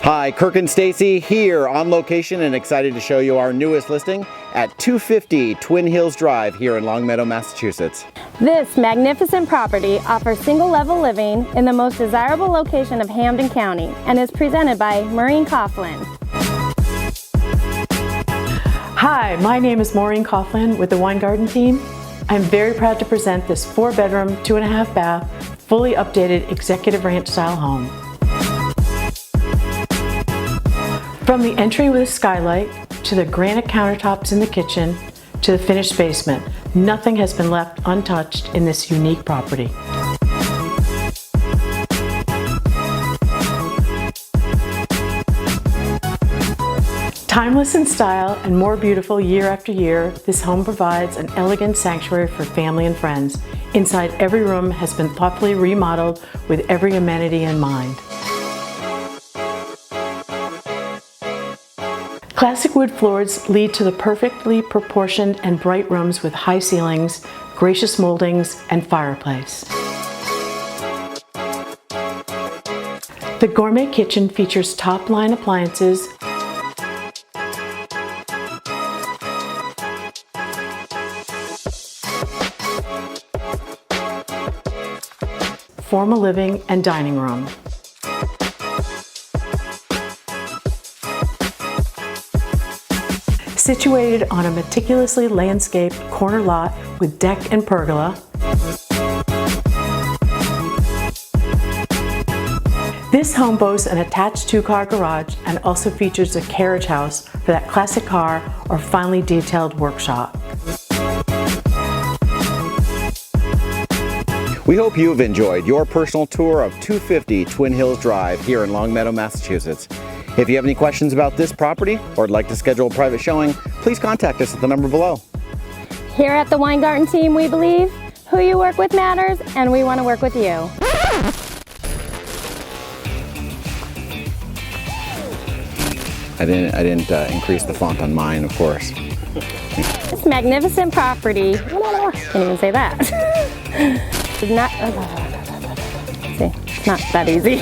Hi, Kirk and Stacy here on location and excited to show you our newest listing at 250 Twin Hills Drive here in Longmeadow, Massachusetts. This magnificent property offers single-level living in the most desirable location of Hampden County and is presented by Maureen Coughlin. Hi, my name is Maureen Coughlin with the Wine Garden team. I'm very proud to present this 4-bedroom, 2.5 bath, fully updated executive ranch style home. From the entry with a skylight, to the granite countertops in the kitchen, to the finished basement, nothing has been left untouched in this unique property. Timeless in style and more beautiful year after year, this home provides an elegant sanctuary for family and friends. Inside, every room has been thoughtfully remodeled with every amenity in mind. Classic wood floors lead to the perfectly proportioned and bright rooms with high ceilings, gracious moldings, and fireplace. The gourmet kitchen features top-line appliances, formal living and dining room. Situated on a meticulously landscaped corner lot with deck and pergola, this home boasts an attached 2-car garage and also features a carriage house for that classic car or finely detailed workshop. We hope you've enjoyed your personal tour of 250 Twin Hills Drive here in Longmeadow, Massachusetts. If you have any questions about this property or would like to schedule a private showing, please contact us at the number below. Here at the Wine Garden team, we believe who you work with matters, and we want to work with you. I didn't increase the font on mine, of course. This magnificent property, can't even say that. See, it's not that easy.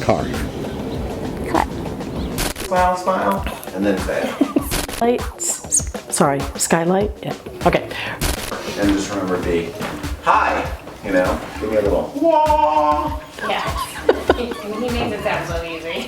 Car. Cut. Smile, smile, and then fail. Skylight? Yeah, okay. And just remember to be, hi, you know, give me a little, wah. Yeah, he makes it sound so easy.